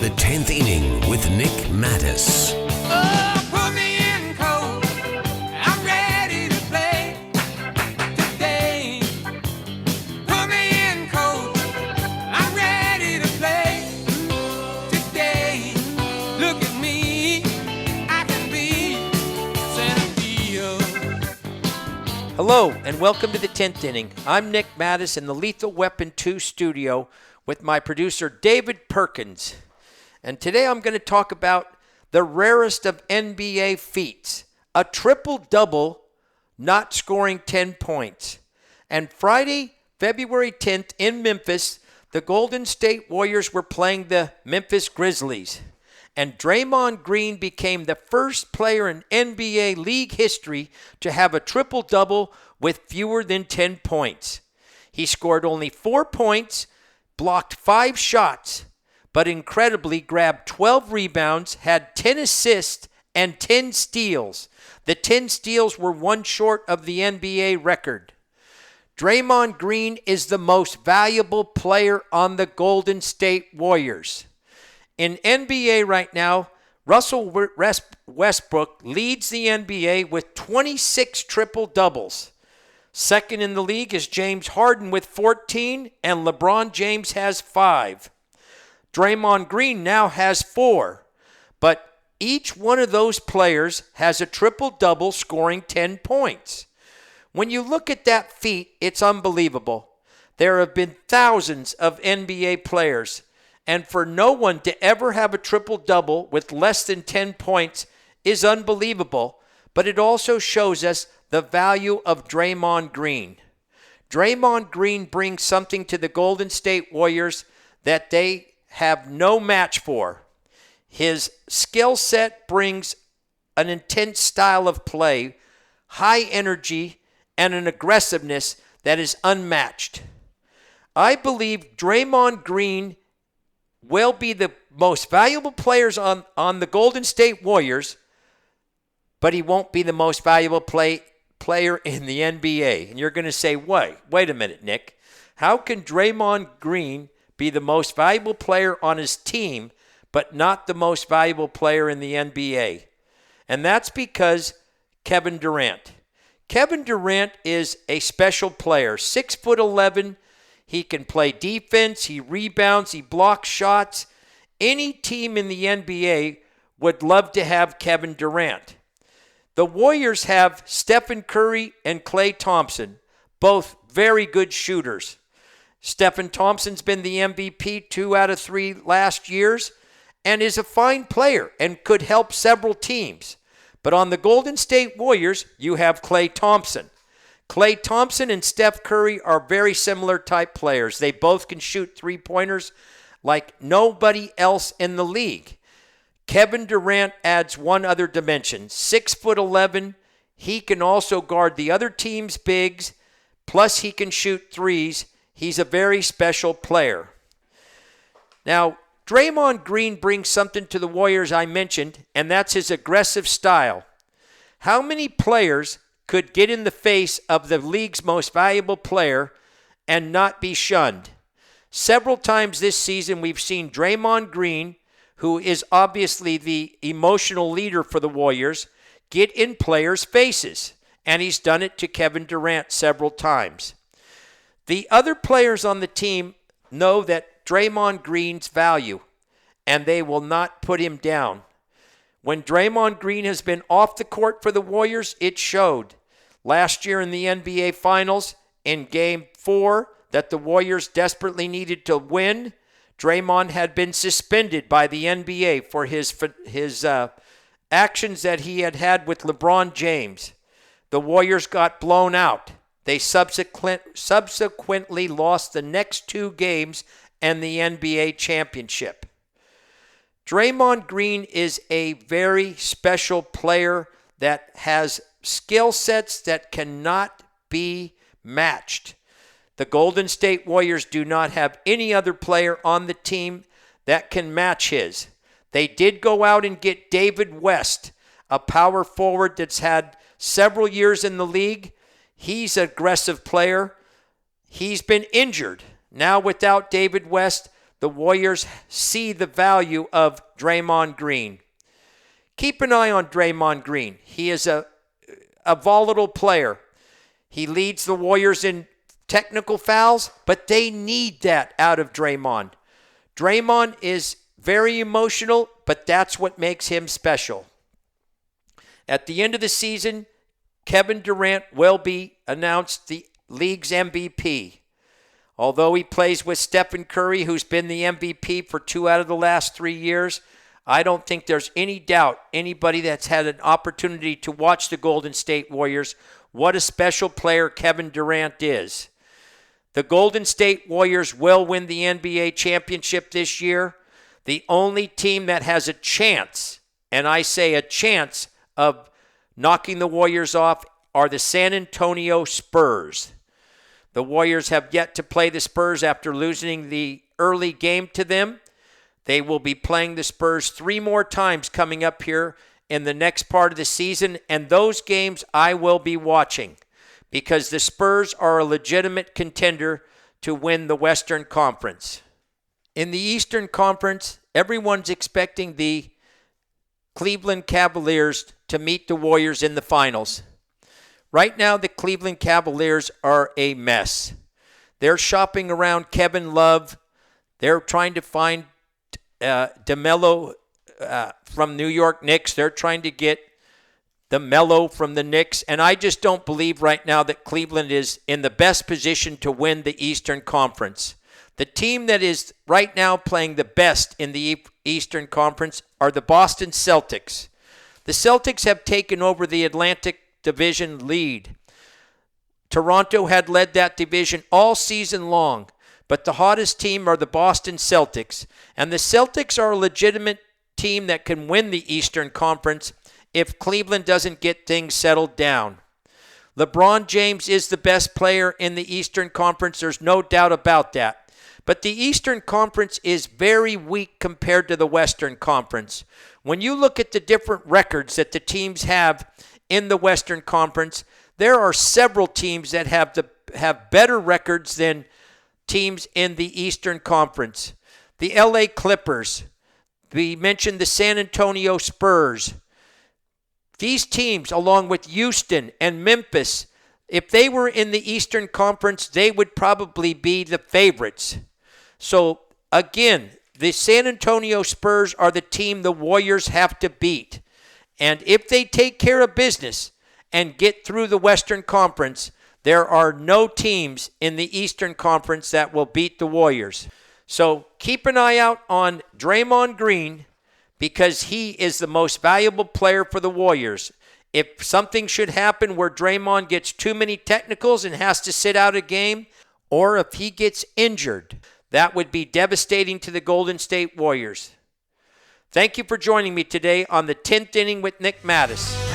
the 10th inning with Nick Mattos. Oh, put me in cold. I'm ready to play today. Put me in cold. I'm ready to play today. Look at me. I can be center field. Hello, and welcome to the 10th inning. I'm Nick Mattos in the Lethal Weapon 2 studio with my producer, David Perkins. And today I'm going to talk about the rarest of NBA feats, a triple-double not scoring 10 points. And Friday, February 10th in Memphis, the Golden State Warriors were playing the Memphis Grizzlies. And Draymond Green became the first player in NBA league history to have a triple-double with fewer than 10 points. He scored only 4 points, blocked 5 shots, but incredibly grabbed 12 rebounds, had 10 assists, and 10 steals. The 10 steals were one short of the NBA record. Draymond Green is the most valuable player on the Golden State Warriors. In NBA right now, Russell Westbrook leads the NBA with 26 triple-doubles. Second in the league is James Harden with 14, and LeBron James has 5. Draymond Green now has 4, but each one of those players has a triple-double scoring 10 points. When you look at that feat, it's unbelievable. There have been thousands of NBA players, and for no one to ever have a triple-double with less than 10 points is unbelievable, but it also shows us the value of Draymond Green. Draymond Green brings something to the Golden State Warriors that they have no match for. His skill set brings an intense style of play, high energy, and an aggressiveness that is unmatched. I believe Draymond Green will be the most valuable players on the Golden State Warriors, but he won't be the most valuable player in the NBA. And you're going to say, wait a minute, Nick. How can Draymond Green be the most valuable player on his team, but not the most valuable player in the NBA? And that's because Kevin Durant. Kevin Durant is a special player, 6'11". He can play defense, he rebounds, he blocks shots. Any team in the NBA would love to have Kevin Durant. The Warriors have Stephen Curry and Klay Thompson, both very good shooters. Stephen Thompson's been the MVP 2 out of 3 last years and is a fine player and could help several teams. But on the Golden State Warriors, you have Klay Thompson. Klay Thompson and Steph Curry are very similar type players. They both can shoot three-pointers like nobody else in the league. Kevin Durant adds one other dimension. 6'11". He can also guard the other team's bigs, plus he can shoot threes. He's a very special player. Now, Draymond Green brings something to the Warriors I mentioned, and that's his aggressive style. How many players could get in the face of the league's most valuable player and not be shunned? Several times this season we've seen Draymond Green, who is obviously the emotional leader for the Warriors, get in players' faces. And he's done it to Kevin Durant several times. The other players on the team know that Draymond Green's value, and they will not put him down. When Draymond Green has been off the court for the Warriors, it showed. Last year in the NBA Finals, in Game 4, that the Warriors desperately needed to win, Draymond had been suspended by the NBA for his actions that he had with LeBron James. The Warriors got blown out. They subsequently lost the next 2 games and the NBA championship. Draymond Green is a very special player that has skill sets that cannot be matched. The Golden State Warriors do not have any other player on the team that can match his. They did go out and get David West, a power forward that's had several years in the league. He's an aggressive player. He's been injured. Now without David West, the Warriors see the value of Draymond Green. Keep an eye on Draymond Green. He is a volatile player. He leads the Warriors in technical fouls, but they need that out of Draymond. Draymond is very emotional, but that's what makes him special. At the end of the season, Kevin Durant will be announced the league's MVP. Although he plays with Stephen Curry, who's been the MVP for 2 out of the last 3 years, I don't think there's any doubt anybody that's had an opportunity to watch the Golden State Warriors, what a special player Kevin Durant is. The Golden State Warriors will win the NBA championship this year. The only team that has a chance, and I say a chance, of knocking the Warriors off are the San Antonio Spurs. The Warriors have yet to play the Spurs after losing the early game to them. They will be playing the Spurs 3 more times coming up here in the next part of the season, and those games I will be watching because the Spurs are a legitimate contender to win the Western Conference. In the Eastern Conference, everyone's expecting the Cleveland Cavaliers to meet the Warriors in the finals. Right now, the Cleveland Cavaliers are a mess. They're shopping around Kevin Love. They're trying to find DeMelo from New York Knicks. They're trying to get DeMelo from the Knicks. And I just don't believe right now that Cleveland is in the best position to win the Eastern Conference. The team that is right now playing the best in the Eastern Conference are the Boston Celtics. The Celtics have taken over the Atlantic Division lead. Toronto had led that division all season long, but the hottest team are the Boston Celtics. And the Celtics are a legitimate team that can win the Eastern Conference if Cleveland doesn't get things settled down. LeBron James is the best player in the Eastern Conference. There's no doubt about that. But the Eastern Conference is very weak compared to the Western Conference. When you look at the different records that the teams have in the Western Conference, there are several teams that have better records than teams in the Eastern Conference. The LA Clippers, we mentioned the San Antonio Spurs. These teams, along with Houston and Memphis, if they were in the Eastern Conference, they would probably be the favorites. So, again, the San Antonio Spurs are the team the Warriors have to beat. And if they take care of business and get through the Western Conference, there are no teams in the Eastern Conference that will beat the Warriors. So keep an eye out on Draymond Green because he is the most valuable player for the Warriors. If something should happen where Draymond gets too many technicals and has to sit out a game, or if he gets injured, that would be devastating to the Golden State Warriors. Thank you for joining me today on the 10th Inning with Nick Mattos.